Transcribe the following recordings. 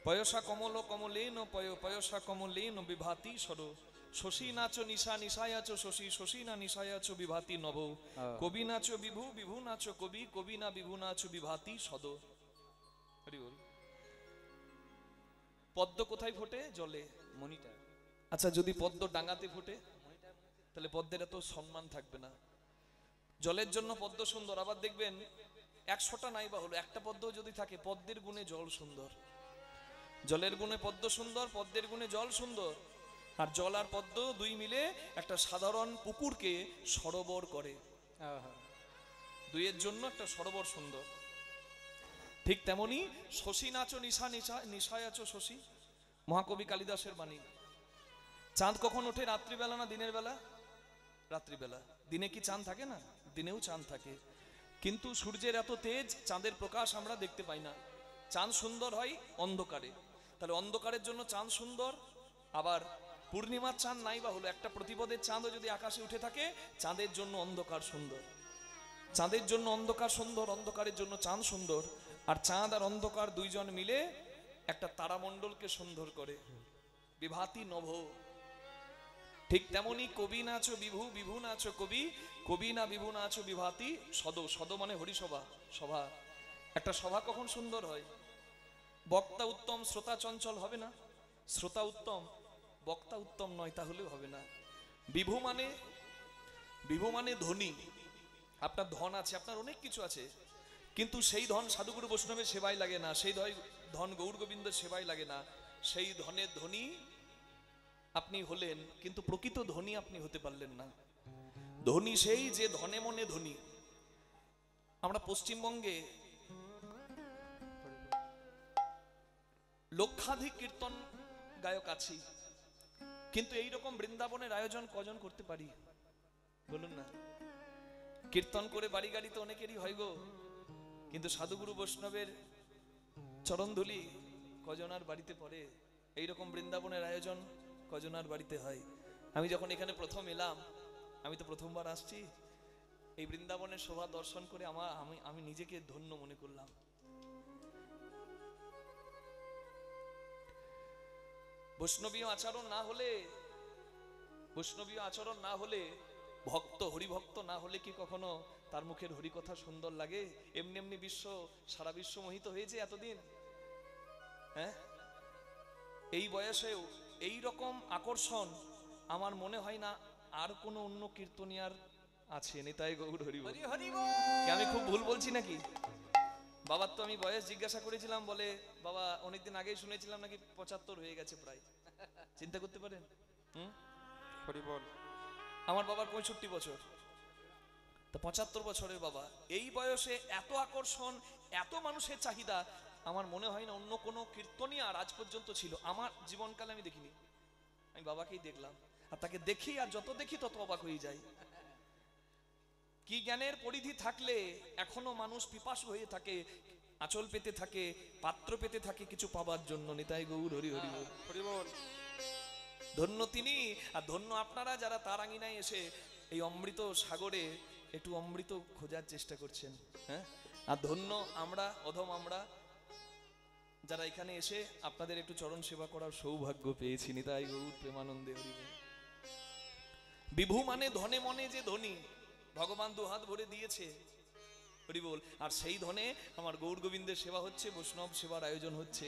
পয়সা কমল কমলেন পয়সা কমলেন বিভাতি সর, শশী নাচ নিশা নিশায়াচ শশী, শশী না নিশায়াচ বিভাতি নভ, কবি নাচ বিভু বিভু নাচ কবি, কবি না বিভু নাচ বিভাতি সদ। হরি বল। পদ্ম কোথায় ফোটে? জলে, মনিটা। আচ্ছা, যদি পদ্ম ডাঙাতে ফোটে তাহলে পদ্মের এত সম্মান থাকবে না। জলের জন্য পদ্ম সুন্দর, আবার দেখবেন 100টা নাই বা হলো একটা পদ্ম যদি থাকে, পদ্মের গুণে জল সুন্দর। জলের গুণে পদ্ম সুন্দর, পদ্মের গুণে জল সুন্দর। আর জল আর পদ্ম দুই মিলে একটা সাধারণ পুকুরকে সরোবর করে। দুইয়ের জন্য একটা সরোবর সুন্দর। ঠিক তেমনি শশী নাচো নিশা নিশা নিশায় আছো শশী, মহাকবি কালিদাসের বাণী। চাঁদ কখন ওঠে? রাত্রিবেলা না দিনের বেলা? রাত্রিবেলা। দিনে কি চাঁদ থাকে না? দিনেও চাঁদ থাকে, কিন্তু সূর্যের এত তেজ, চাঁদের প্রকাশ আমরা দেখতে পাই না। চাঁদ সুন্দর হয় অন্ধকারে, তাহলে অন্ধকারের জন্য চাঁদ সুন্দর। আবার পূর্ণিমার চাঁদ নাই বা হলো একটা প্রতিপদের চাঁদও যদি আকাশে উঠে থাকে, চাঁদের জন্য অন্ধকার সুন্দর। চাঁদের জন্য অন্ধকার সুন্দর, অন্ধকারের জন্য চাঁদ সুন্দর। আর চাঁদ আর অন্ধকার দুইজন মিলে একটা তারামণ্ডলকে সুন্দর করে, বিভাতি নভ। ঠিক তেমনি কবি নাচো বিভু বিভু নাচো কবি, কবি না বিভু নাচো বিভাতি সদ। সদ মানে হরিসভা, সভা। একটা সভা কখন সুন্দর হয়? বক্তা উত্তম শ্রোতা চঞ্চল হবে না? শ্রোতা উত্তম, বক্তা উত্তম নয়, তাহলেও হবে না। বিভু মানে, বিভু মানে ধনী। আপনার ধন আছে, আপনার অনেক কিছু আছে, কিন্তু সেই ধন সাধুগুরু বৈষ্ণবের সেবায় লাগে না, সেই ধন গৌর গোবিন্দের সেবায় লাগে না। সেই ধনের ধনী আপনি হলেন, কিন্তু প্রকৃত ধনী আপনি হতে পারলেন না। ধনী সেই যে ধনে মনে ধনী। আমরা পশ্চিমবঙ্গে লক্ষাধিক কীর্তন গায়ক আছি, কিন্তু এই রকম বৃন্দাবনের আয়োজন কজন করতে পারি বলুন না? কীর্তন করে বাড়ি গাড়ি তো অনেকেরই হয় গো, কিন্তু সাধুগুরু বৈষ্ণবের চরণধুলি কজনার বাড়িতে পড়ে? এইরকম বৃন্দাবনের আয়োজন কজনার বাড়িতে হয়? আমি যখন এখানে প্রথম এলাম, আমি তো প্রথমবার আসছি, এই বৃন্দাবনের শোভা দর্শন করে আমি নিজেকে ধন্য মনে করলাম। বৈষ্ণবীয় আচরণ না হলে, বৈষ্ণবীয় আচরণ না হলে, ভক্ত হরিভক্ত না হলে কি কখনো তার মুখের হরি কথা সুন্দর লাগে? এমনি এমনি সারা বিশ্ব মোহিত হয়েছে এতদিন। হ্যাঁ, এই বয়সেও এই রকম আকর্ষণ আমার মনে হয় না আর কোনো অন্য কীর্তনিয়ার আছে। নিতাই গৌর হরি বল। আমি খুব ভুল বলছি নাকি? বাবার তো আমি বয়স জিজ্ঞাসা করেছিলাম, বলে বাবা অনেকদিন আগেই শুনেছিলাম নাকি 75 হয়ে গেছে প্রায়। চিন্তা করতে পারেন। হরি বল। আমার বাবার 65 বছর, তো 75 বছরের বাবা। এই বয়সে এত আকর্ষণ, এত মানুষের চাহিদা, আমার মনে হয় না অন্য কোনো কীর্তনীয় আর আজ পর্যন্ত ছিল। আমার জীবনকালে আমি দেখিনি, আমি বাবাকেই দেখলাম। আর তাকে দেখি, আর যত দেখি তত অবাক হয়ে যাই। কি জ্ঞানের পরিধি থাকলে এখনো মানুষ পিপাসু হয়ে থাকে, আঁচল পেতে থাকে, পাত্র পেতে থাকে কিছু পাবার জন্য। নিতাই গৌর হরি হরি বল। হরি বল। ধন্য তিনি, আর ধন্য আপনারা যারা তার আঙিনায় এসে এই অমৃত সাগরে একটু অমৃত খোঁজার চেষ্টা করছেন। হ্যাঁ, আর ধন্য আমরা, অধম আমরা, যারা এখানে এসে আপনাদের একটু চরণ সেবা করার সৌভাগ্য পেয়েছি। নিতাই গৌর প্রেমানন্দে হরি বল। বিভু মানে ধনে মনে যে ধনী, ভগবান দুহাত ভরে দিয়েছে। হরি বল। আর সেই ধনে আমার গৌর গোবিন্দের সেবা হচ্ছে, বৈষ্ণব সেবার আয়োজন হচ্ছে।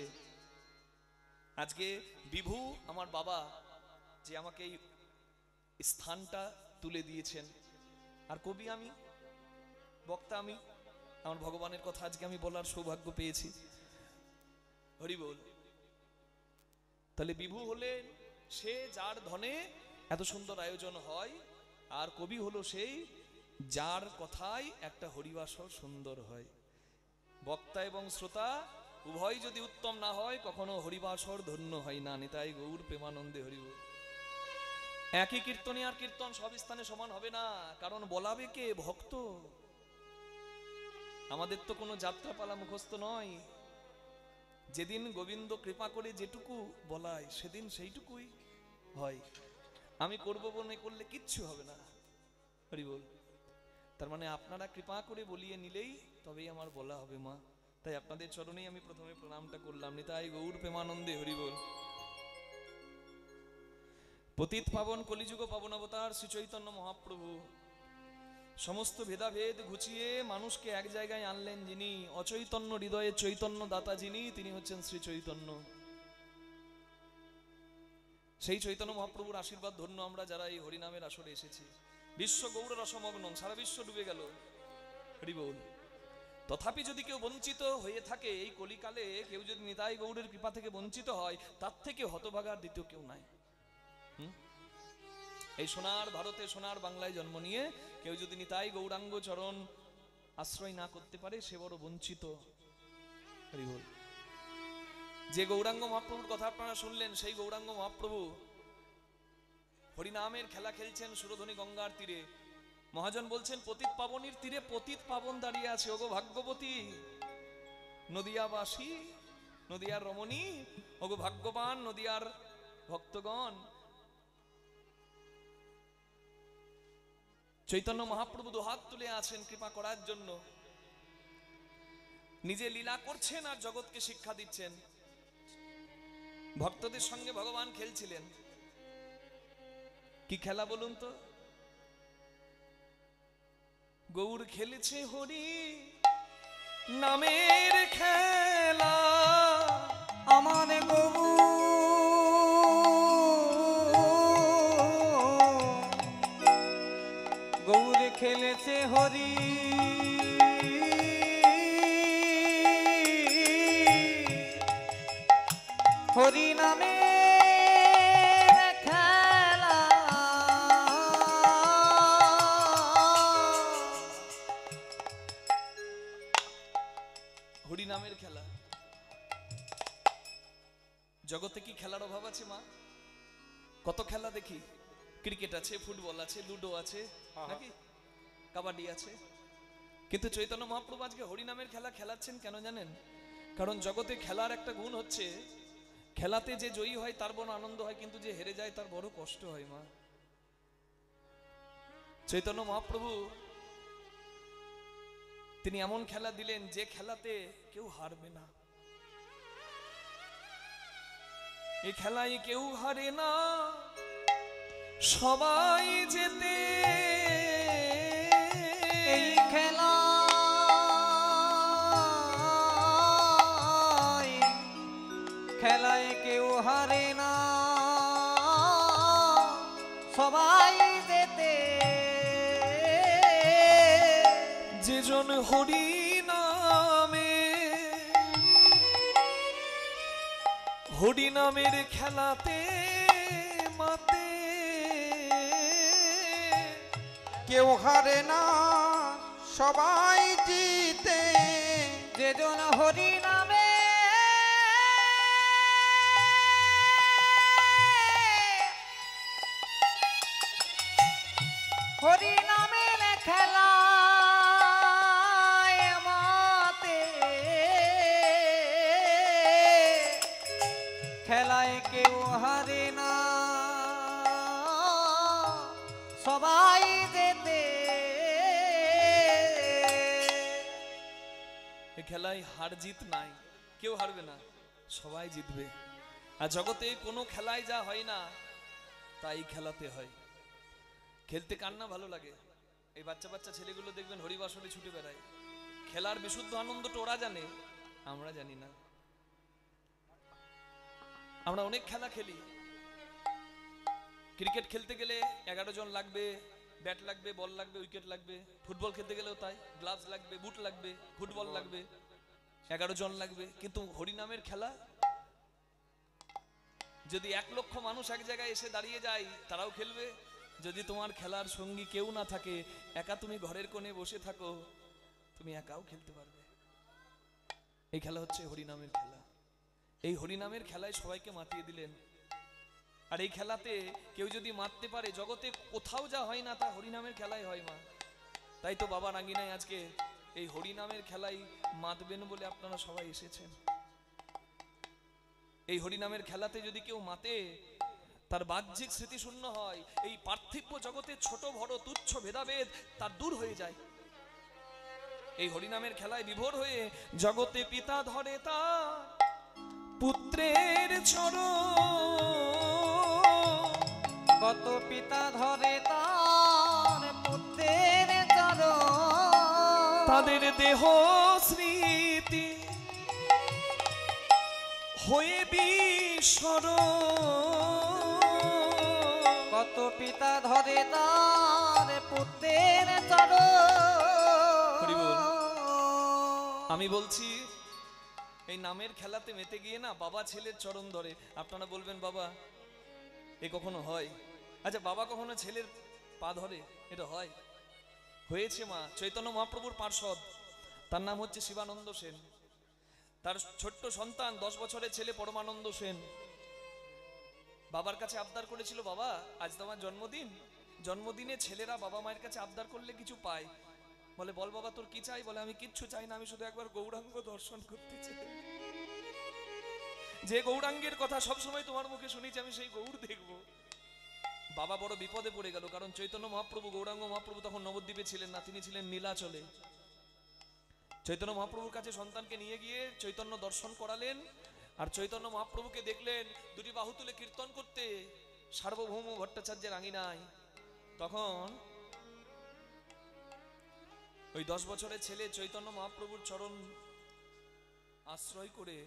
আজকে বিভু আমার বাবা, যে আমাকে এই স্থানটা তুলে দিয়েছেন। আর কবি আমি, বক্তা আমি, আমার ভগবানের কথা আজকে আমি বলার সৌভাগ্য পেয়েছি। হরি বল। তাহলে বিভু হলেন সে যার ধনে এত সুন্দর আয়োজন হয়, আর কবি হলো সেই যার কথায় একটা হরিবাসর সুন্দর হয়। বক্তা এবং শ্রোতা উভয় যদি উত্তম না হয়, কখনো হরিবাসর ধন্য হয় না। নিতাই গৌর প্রেমানন্দে হরি বল। একই কীর্তনী আর কীর্তন সব স্থানে সমান হবে না, কারণ বলাবে কে? ভক্ত। আমাদের তো কোনো যাত্রাপালা মুখস্থ নয়। যেদিন গোবিন্দ কৃপা করে যেটুকু বলায়, সেদিন সেইটুকুই হয়। আমি করবো মনে করলে কিচ্ছু হবে না। হরি বল। তার মানে আপনারা কৃপা করে বলিয়ে নিলেই তবেই আমার বলা হবে। মা তাই আপনাদের চরণেই আমি প্রথমে প্রণামটা করলাম। নিতাই গৌর প্রেমানন্দে হরি বল। পতিত পাবন কলিযুগ পাবন অবতার শ্রী চৈতন্য মহাপ্রভু সমস্ত ভেদাভেদ ঘুচিয়ে মানুষকে এক জায়গায় আনলেন যিনি, অচৈতন্য হৃদয়ে চৈতন্য দাতা যিনি, তিনি হচ্ছেন শ্রী চৈতন্য। সেই চৈতন্য মহাপ্রভুর আশীর্বাদ ধন্য আমরা যারা এই হরিনামের আসরে এসেছি। বিশ্ব গৌর রসমগ্ন, সারা বিশ্ব ডুবে গেল হরি বল। তথাপি যদি কেউ বঞ্চিত হয়ে থাকে এই কলিকালে, কেউ যদি নিতাই গৌরের কৃপা থেকে বঞ্চিত হয়, তার থেকে হতভাগার দ্বিতীয় কেউ নাই। এই সোনার ভারতে সোনার বাংলায় জন্ম নিয়ে কেউ যদি নিতাই গৌরাঙ্গ চরণ আশ্রয় না করতে পারে, সে বড় বঞ্চিত হরি বল। যে গৌরাঙ্গ মহাপ্রভুর কথা আপনারা শুনলেন, সেই গৌরাঙ্গ মহাপ্রভু হরিনামের খেলা খেলছেন সুরধনী গঙ্গার তীরে। মহাজন বলছেন পতিত পাবনীর তীরে পতিত পাবন দাঁড়িয়ে আছে, ওগো ভাগ্যবতী নদিয়াবাসী, নদিয়ার রমণী, ওগো ভাগ্যবান নদিয়ার ভক্তগণ। চৈতন্য মহাপ্রভু দুহাত তুলে আছেন কৃপা করার জন্য, নিজে লীলা করছেন আর জগৎকে শিক্ষা দিচ্ছেন। ভক্তদের সঙ্গে ভগবান খেলছিলেন। কি খেলা বলুন তো? গৌর খেলেছে হরি নামের খেলা, আমার গৌর গৌর খেলেছে হরি হরি নামে খেলা। হরি নামের খেলা। জগতে কি খেলার অভাব আছে মা? কত খেলা দেখি, ক্রিকেট আছে, ফুটবল আছে, লুডো আছে, নাকি কাবাডি আছে, কিন্তু চৈতন্য মহাপ্রভু আজকে হরিনামের খেলা খেলাচ্ছেন কেন জানেন? কারণ জগতে খেলার একটা গুণ হচ্ছে, খেলাতে যে জয়ী হয় তার বড় আনন্দ হয়, কিন্তু যে হেরে যায় তার বড় কষ্ট হয় মা। চৈতন্য মহাপ্রভু তিনি এমন খেলা দিলেন যে খেলাতে কেউ হারবে না। এই খেলায় কেউ হারে না, সবাই যেতে। এই খেলা খেলায় কেউ হারে না, সবাই যেতে। যেজন হরি নামে হরি নামের খেলাতে মাতে, কেউ হারে না, সবাই জিতে। যেজন হরি নামে হরি নামের খেলা মাতে, খেলায় কেউ হারে না, সবাই যেতে। এই খেলায় হার জিত নাই, কেউ হারবে না, সবাই জিতবে। আর জগতে কোনো খেলায় যা হয় না তাই খেলাতে হয়। খেলতে কার না ভালো লাগে? এই বাচ্চা বাচ্চা ছেলেগুলো দেখবেন হরিবাসরে ছুটে বেড়ায়। খেলার বিশুদ্ধ আনন্দটা ওরা জানে, আমরা জানি না। আমরা অনেক খেলা খেলি। ক্রিকেট খেলতে গেলে 11 জন লাগবে, ব্যাট লাগবে, বল লাগবে, উইকেট লাগবে। ফুটবল খেলতে গেলেও তাই, গ্লাভস লাগবে, বুট লাগবে, ফুটবল লাগবে, 11 জন লাগবে। কিন্তু হরিনামের খেলা, যদি 1 লক্ষ মানুষ এক জায়গায় এসে দাঁড়িয়ে যায় তারাও খেলবে। যদি তোমার খেলার সঙ্গী কেউ না থাকে, একা তুমি ঘরের কোণে বসে থাকো, তুমি একাও খেলতে পারবে। এই খেলা হচ্ছে হরিনামের খেলা। এই হরিনামের খেলায় সবাইকে মাতিয়ে দিলেন। আর এই খেলাতে কেউ যদি মারতে পারে, জগতে কোথাও যা হয় না তা হরিনামের খেলায় হয় মা। তাই তো বাবা রাঙ্গিনায় আজকে এই হরিনামের খেলাই মাতবেন বলে আপনারা সবাই এসেছেন। এই হরিনামের খেলাতে যদি কেউ মাতে, তার বাহ্যিক স্মৃতি শূন্য হয়, এই পার্থিব জগতে ছোট বড় তুচ্ছ ভেদাভেদ তার দূর হয়ে যায়। এই হরিনামের খেলায় বিভোর হয়ে জগতে পিতা ধরে তার পুত্রের চরণ, কত পিতা ধরে তার পুত্রের চরণ, তাদের দেহ স্মৃতি হয়ে বিস্মরণ, কত পিতা ধরে তার পুত্রের চরণ। হরি বল। আমি বলছি এই নামের খেলাতে মেতে গিয়ে না বাবা ছেলের চরণ ধরে। আপনারা বলবেন বাবা এ কখনো হয়? আচ্ছা, বাবা কখনো ছেলের পা ধরে? এটা হয়? হয়েছে। মা চৈতন্য মহাপ্রভুর পার্ষদ, তার নাম হচ্ছে শিবানন্দ সেন। তার ছোট্ট সন্তান 10 বছরের ছেলে পরমানন্দ সেন বাবার কাছে আবদার করেছিল, বাবা আজ তোমার জন্মদিন, জন্মদিনে ছেলেরা বাবা মায়ের কাছে আবদার করলে কিছু পায়। বলে বল বাবা তোর কি চাই? বলে আমি কিচ্ছু চাই না, আমি শুধু একবার গৌরাঙ্গ দর্শন করতে চাই। যে গৌরাঙ্গের কথা সবসময় তোমার মুখে শুনেছি, আমি সেই গৌর দেখব। বাবা বড় বিপদে পড়ে গেল, কারণ চৈতন্য মহাপ্রভু, গৌরাঙ্গ মহাপ্রভু তখন নবদ্বীপে ছিলেন না, তিনি ছিলেন নীলাচলে। চৈতন্য মহাপ্রভুর কাছে সন্তানকে নিয়ে গিয়ে চৈতন্য দর্শন করালেন, আর চৈতন্য মহাপ্রভুকে দেখলেন দুটি বাহু তুলে কীর্তন করতে সার্বভৌম ভট্টাচার্যের আঙিনায়। তখন ওই 10 বছরের ছেলে চৈতন্য মহাপ্রভুর চরণ আশ্রয় করে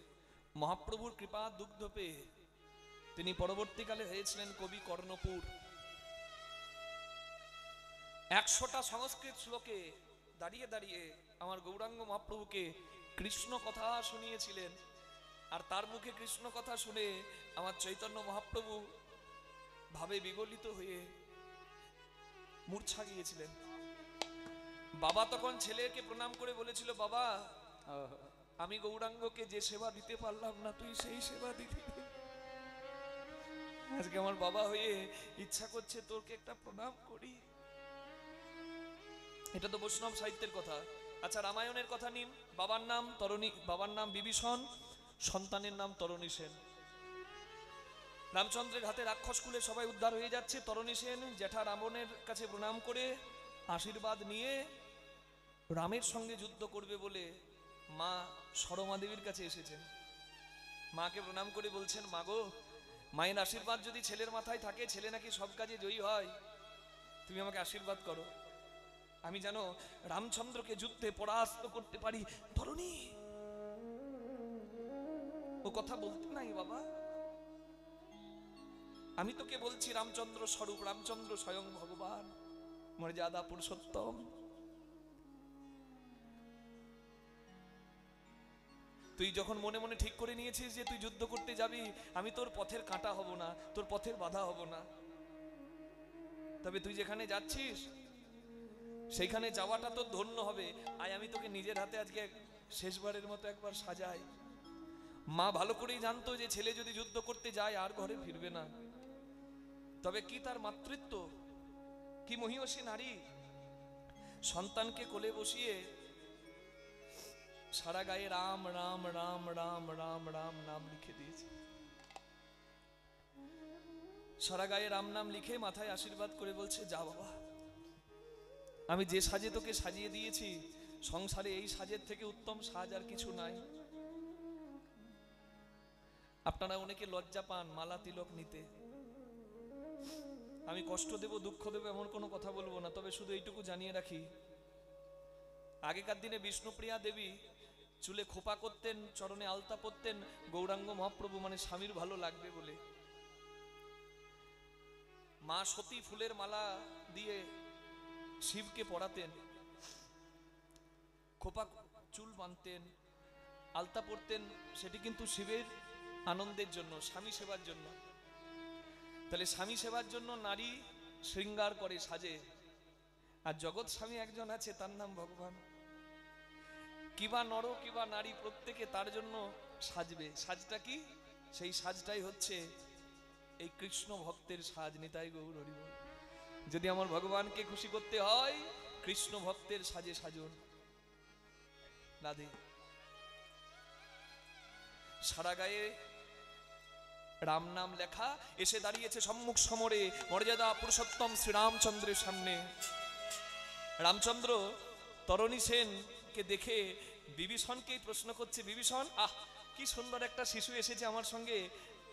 মহাপ্রভুর কৃপা দুগ্ধ পেয়ে তিনি পরবর্তীকালে হয়েছিলেন কবি কর্ণপুর। 100টা সংস্কৃত শ্লোকে দাঁড়িয়ে দাঁড়িয়ে আমার গৌরাঙ্গ মহাপ্রভুকে কৃষ্ণ কথা শুনিয়েছিলেন। আর তার মুখে কৃষ্ণ কথা শুনে আমার চৈতন্য মহাপ্রভু ভাবে বিগলিত হয়ে মূর্ছা গিয়েছিলেন। বাবা তখন ছেলেকে প্রণাম করে বলেছিল, বাবা আমি গৌরাঙ্গকে যে সেবা দিতে পারলাম না, তুই সেই সেবা দিবি। আজকে আমার বাবা হয়ে ইচ্ছা করছে তোকে একটা প্রণাম করি। এটা তো বৈষ্ণব সাহিত্যের কথা। আচ্ছা, রামায়ণের কথা নিন। বাবার নাম তরণী, বাবার নাম বিভীষণ, সন্তানের নাম তরণী সেন। রামচন্দ্রের হাতে রাক্ষস কুলে সবাই উদ্ধার হয়ে যাচ্ছে। তরণী সেন জ্যাঠা রাবণের কাছে প্রণাম করে আশীর্বাদ নিয়ে রামের সঙ্গে যুদ্ধ করবে বলে মা সরমা দেবীর কাছে এসেছেন। মাকে প্রণাম করে বলছেন, মা গো, মায়ের আশীর্বাদ যদি ছেলের মাথায় থাকে, ছেলে নাকি সব কাজে জয়ী হয়, তুমি আমাকে আশীর্বাদ করো, আমি যেন রামচন্দ্রকে যুদ্ধে পরাস্ত করতে পারি। তরুণী ও কথা বলতে নাই বাবা, আমি তোকে বলছি রামচন্দ্র স্বরূপ, রামচন্দ্র স্বয়ং ভগবান, মর্যাদা পুরুষোত্তম। তুই যখন মনে মনে ঠিক করে নিয়েছিস যে তুই যুদ্ধ করতে যাবি, আমি তোর পথের কাঁটা হব না, তোর পথের বাধা হব না। তবে তুই যেখানে যাচ্ছিস সেইখানে যাওয়াটা তোর ধন্য হবে। আয় আমি তোকে নিজের হাতে আজকে শেষবারের মতো একবার সাজাই। মা ভালো করেই জানতো যে ছেলে যদি যুদ্ধ করতে যায় আর ঘরে ফিরবে না। তবে কি তার মাতৃত্ব, কি মহিয়সী নারী, সন্তানকে কোলে বসিয়ে সারা গায়ে রাম রাম রাম রাম রাম রাম নাম লিখে দিয়েছে। সারা গায়ে রাম নাম লিখে মাথায় আশীর্বাদ করে বলছে, যা বাবা, আমি যে সাজে তোকে সাজিয়ে দিয়েছি, সংসারে এই সাজের থেকে উত্তম সাজ আর কিছু নাই। আপনারা অনেকে লজ্জা পান মালা তিলক নিতে। আমি কষ্ট দেব, দুঃখ দেব এমন কোনো কথা বলবো না, তবে শুধু এইটুকু জানিয়ে রাখি, আগেকার দিনে বিষ্ণুপ্রিয়া দেবী চুলে খোপা করতেন, চরণে আলতা পরতেন গৌরাঙ্গ মহাপ্রভু মানে স্বামীর ভালো লাগবে বলে। মা সতী ফুলের মালা দিয়ে শিবকে পরাতেন, খোপা চুল বাঁধতেন, আলতা পরতেন, সেটি কিন্তু শিবের আনন্দের জন্য, স্বামী সেবার জন্য। তাহলে স্বামী সেবার জন্য নারী শৃঙ্গার করে, সাজে। আর জগৎ স্বামী একজন আছে, তার নাম ভগবান। কিবা নর কিবা নারী, প্রত্যেকে তার জন্য সাজবে। সাজটা কি? সেই সাজটাই হচ্ছে এই কৃষ্ণ ভক্তের সাজ। নিতাই গৌর হরি বল। যদি আমার ভগবানকে খুশি করতে হয়, কৃষ্ণ ভক্তের সাজে সাজুন। রাধে। সারা গায়ে রাম নাম লেখা এসে দাঁড়িয়েছে সম্মুখ সমরে মর্যাদা পুরুষোত্তম শ্রীরামচন্দ্রের সামনে। রামচন্দ্র তরণী সেন চরিত্রকে দেখে বিভীষণকেই প্রশ্ন করছে, বিভীষণ, আহ কি সুন্দর একটা শিশু এসেছে আমার সঙ্গে,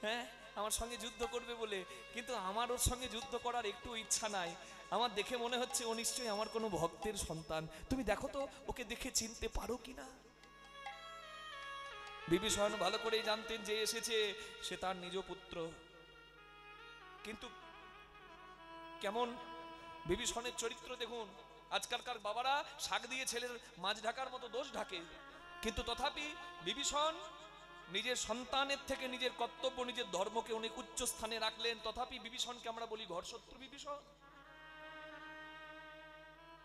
হ্যাঁ আমার সঙ্গে যুদ্ধ করবে বলে, কিন্তু আমার ওর সঙ্গে যুদ্ধ করার একটু ইচ্ছা নাই। আমার দেখে মনে হচ্ছে ও নিশ্চয়ই আমার কোনো ভক্তের সন্তান, তুমি দেখো তো ওকে দেখে চিনতে পারো কিনা। বিভীষণ ভালো করেই জানতেন যে এসেছে সে তার নিজ পুত্র, কিন্তু কেমন বিভীষণের চরিত্র দেখুন। আজকালকার বাবারা শাক দিয়ে ছেলের মাছ ঢাকার মতো দোষ ঢাকে, কিন্তু তথাপি বিভীষণ নিজের সন্তানের থেকে নিজের কর্তব্য, নিজের ধর্মকে অনেক উচ্চ স্থানে রাখলেন। তথাপি বিভীষণকে আমরা বলি ঘরশত্রু বিভীষণ।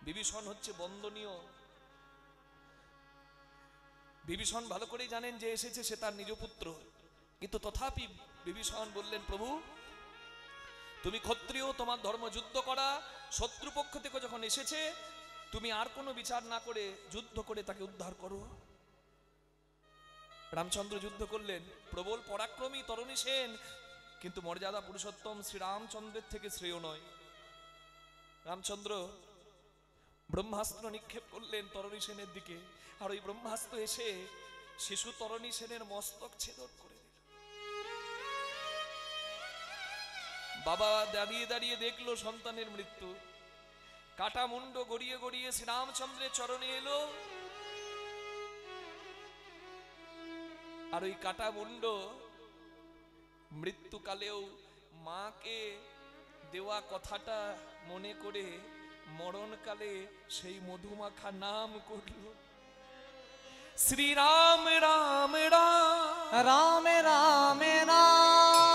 বিভীষণ হচ্ছে বন্দনীয়। বিভীষণ ভালো করেই জানেন যে এসেছে সে তার নিজ পুত্র, কিন্তু তথাপি বিভীষণ বললেন, প্রভু তুমি ক্ষত্রিয়, তোমার ধর্ম যুদ্ধ করা, শত্রুপক্ষ থেকে যখন এসেছে তুমি আর কোনো বিচার না করে যুদ্ধ করে তাকে উদ্ধার করো। রামচন্দ্র যুদ্ধ করলেন, প্রবল পরাক্রমী তরুণী সেন, কিন্তু মর্যাদা পুরুষোত্তম শ্রীরামচন্দ্রের থেকে শ্রেয় নয়। রামচন্দ্র ব্রহ্মাস্ত্র নিক্ষেপ করলেন তরণী সেনের দিকে, আর ওই ব্রহ্মাস্ত্র এসে শিশু তরণী সেনের মস্তক ছেদন করে দিল। বাবা দাঁড়িয়ে দাঁড়িয়ে দেখলো সন্তানের মৃত্যু, কাটা মুন্ড গড়িয়ে গড়িয়ে শ্রীরামচন্দ্রের চরণে এলো, আর ওই কাটা মুন্ড মৃত্যুকালেও মাকে দেওয়া কথাটা মনে করে মরণকালে সেই মধুমাখা নাম করল, শ্রীরাম রাম রাম রাম রাম রাম,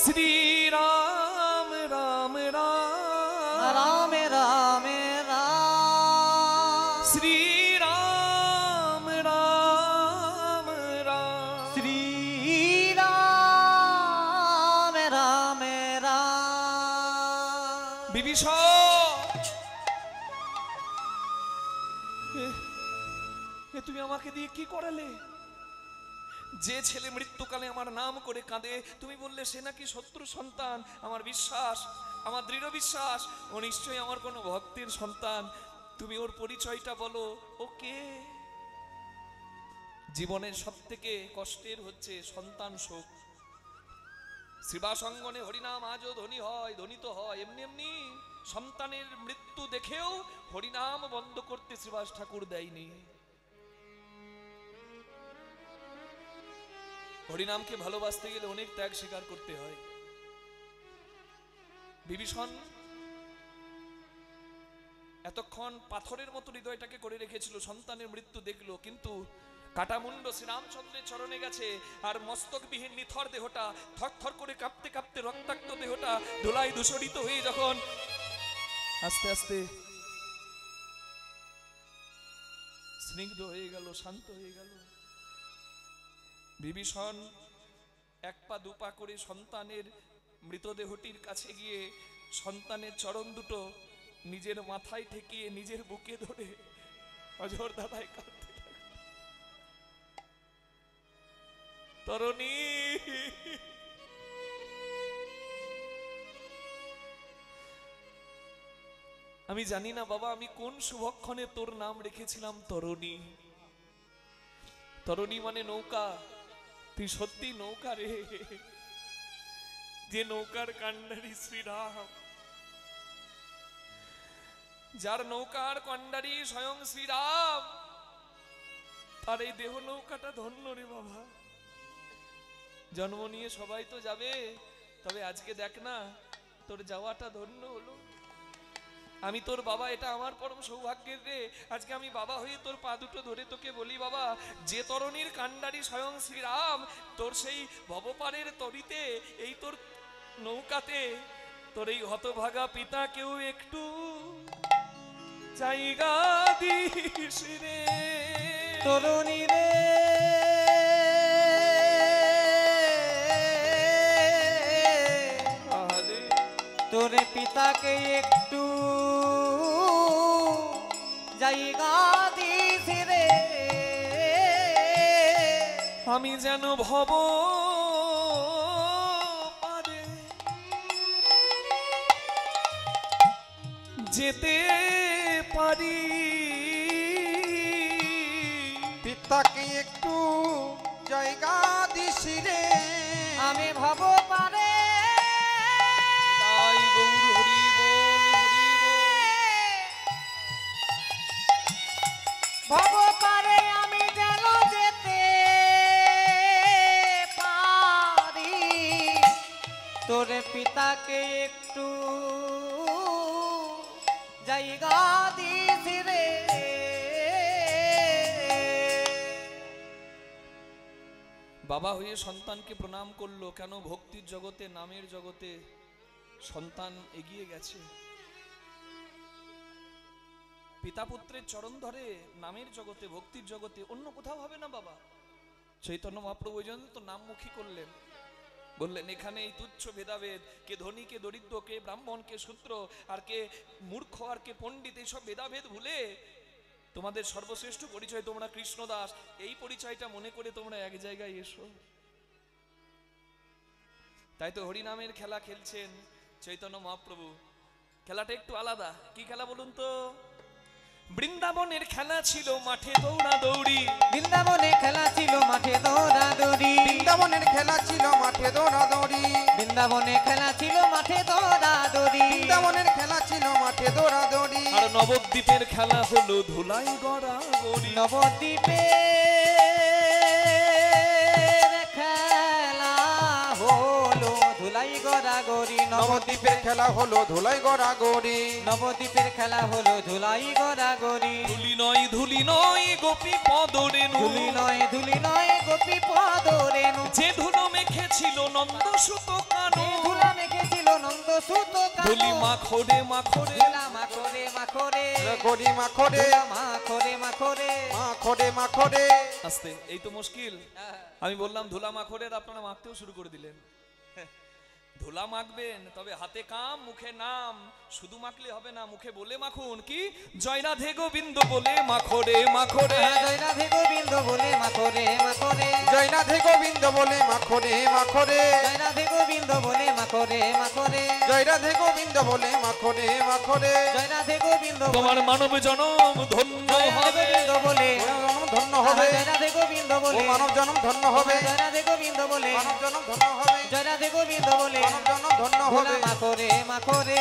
শ্রীরাম রাম রাম রাম রাম রাম, শ্রীরাম রাম রাম, শ্রীরাম রাম রাম। বিভীষণ তুমি আমাকে দিয়ে কি করালে? যে ছেলে মৃত্যুকালে আমার নাম করে কাঁদে, তুমি বললে সে নাকি শত্রু সন্তান। আমার বিশ্বাস, আমার দৃঢ় বিশ্বাস ও নিশ্চয়ই আমার কোনো ভক্তের সন্তান। তুমি ওর পরিচয়টা বলো, ও কে? জীবনের সবথেকে কষ্টের হচ্ছে সন্তান শোক। শ্রীবাসঙ্গনে হরিনাম আজও ধ্বনি হয়, ধ্বনিত হয়, এমনি এমনি সন্তানের মৃত্যু দেখেও হরিনাম বন্ধ করতে শ্রীবাস ঠাকুর দেয়নি। হরিনামকে ভালোবাসতে গেলে অনেক ত্যাগ স্বীকার করতে হয়। বিভীষণ এতক্ষণ পাথরের মতো হৃদয়টাকে করে রেখেছিল, সন্তানের মৃত্যু দেখলো, কিন্তু কাটামুন্ড শ্রীরামচন্দ্রের চরণে গেছে, আর মস্তকবিহীন নিথর দেহটা থরথর করে কাঁপতে কাঁপতে রক্তাক্ত দেহটা ধুলায় দূষরিত হয়ে যখন আস্তে আস্তে স্নিগ্ধ হয়ে গেল, শান্ত হয়ে গেল, বিভীষণ এক পা দুপা করে সন্তানের মৃতদেহটির কাছে গিয়ে সন্তানের চরণ দুটো নিজের মাথায় ঠেকিয়ে নিজের বুকে ধরে অঝোর দাদায় কাঁদতে লাগলো, তরণী আমি জানি না বাবা আমি কোন শুভক্ষণে তোর নাম রেখেছিলাম তরণী। তরণী মানে নৌকা, তুই সত্যি নৌকা রে, যে নৌকার কান্ডারি শ্রীরাম, যার নৌকার কান্ডারি স্বয়ং শ্রীরাম, তার এই দেহ নৌকাটা ধন্য রে বাবা। জন্ম নিয়ে সবাই তো যাবে, তবে আজকে দেখ না তোর যাওয়াটা ধন্য হলো। আমি তোর বাবা, এটা আমার পরম সৌভাগ্যের রে। আজকে আমি বাবা হয়ে তোর পা দুটো ধরে তোকে বলি বাবা, যে তরণীর কান্ডারি স্বয়ং শ্রীরাম, তোর সেই ভবপারের তরিতে, এই তোর নৌকাতে তোর এই হতভাগা পিতা কেউ একটু জায়গা দিস রে তরুণী রে, তোরে পিতাকে একটু জায়গা দিস রে, আমি যেন ভব পারে যেতে পারি। পিতাকে একটু জায়গা দিস রে। আমি ভাব পারে তাই গৌর হরি বল, হরি বল। ভাব পারে আমি যেন যেতে পারি তোর পিতাকে একটু জায়গা দিস রে। বাবা হয়ে সন্তানকে প্রণাম করলো কেন? ভক্তির জগতে, নামের জগতে সন্তান এগিয়ে গেছে। পিতা পুত্রের চরণ ধরে নামের জগতে, ভক্তির জগতে, অন্য কোথাও হবে না বাবা। চৈতন্য মহাপ্রভু ওই জন্য তো নামমুখী করলেন, বললেন এখানে এই তুচ্ছ ভেদাভেদ, কে ধনী কে দরিদ্র, কে ব্রাহ্মণ কে শূদ্র, আর কে মূর্খ আর কে পণ্ডিত, এইসব ভেদাভেদ ভুলে তোমাদের সর্বশ্রেষ্ঠ পরিচয় তোমরা কৃষ্ণদাস, এই পরিচয়টা মনে করে তোমরা এক জায়গায় এসো। তাই তো হরিনামের খেলা খেলছেন চৈতন্য মহাপ্রভু। খেলাটা একটু আলাদা। কি খেলা বলুন তো? বৃন্দাবনের খেলা ছিল মাঠে দৌড়া দৌড়ি, বৃন্দাবনে খেলা ছিল মাঠে দৌড়াদৌড়ি, বৃন্দাবনের খেলা ছিল মাঠে দৌড়াদৌড়ি, বৃন্দাবনে খেলা ছিল মাঠে দৌড়াদৌড়ি, বৃন্দাবনের খেলা ছিল মাঠে দৌড়াদৌড়ি। আর নবদ্বীপের খেলা হলো ধুলাই গড়া গড়ি। নবদ্বীপের খেলা হলো ধুলাই গড়াগড়ি, নবদ্বীপের খেলা হলো ধুলাই গড়াগড়ি, নবদ্বীপের খেলা হলো ধুলাই গড়াগড়ি। ধুলি নয় গোপী পদ রেণু, ধুলি নয় গোপী পদ রেণু, যে ধুলো মেখেছিল নন্দ সুত কানু, ধুলা মেখেছিল নন্দ সুত ধুলি মাখরে মাখরে, ধুলা মাখরে মাখরে, গড়ি মাখরে, ধুলা মাখরে মাখরে। মাখরে মাখরে। আস্তে, এই তো মুশকিল। আমি বললাম ধুলা মাখরের, আপনারা মাখতেও শুরু করে দিলেন। ধুলা মাখবেন তবে হাতে কাম মুখে নাম, শুধু মাখলে হবে না, মুখে বলে মাখুন। কি? জয় রাধে গোবিন্দ বলে মাখরে মাখরে, জয় রাধে গোবিন্দ বলে মাখরে মাখরে, জয় রাধে গোবিন্দ বলে মাখরে মাখরে, জয় রাধে গোবিন্দ বলে মাখরে মাখরে, জয় রাধে গোবিন্দ বলে মাখরে মাখরে। জয় রাধে গোবিন্দ তোমার মানব জনম ধন্য হবে, গোবিন্দ বলে ধন্য হবে, জয় রাধে গোবিন্দ ও বলে, মানব জনম ধন্য হবে, জয় রাধে গোবিন্দ বলে, মানব জনম ধন্য হবে, জয় রাধে গোবিন্দ বলে, মানব জনম ধন্য ধুলা হবে। মাখরে মাখরে।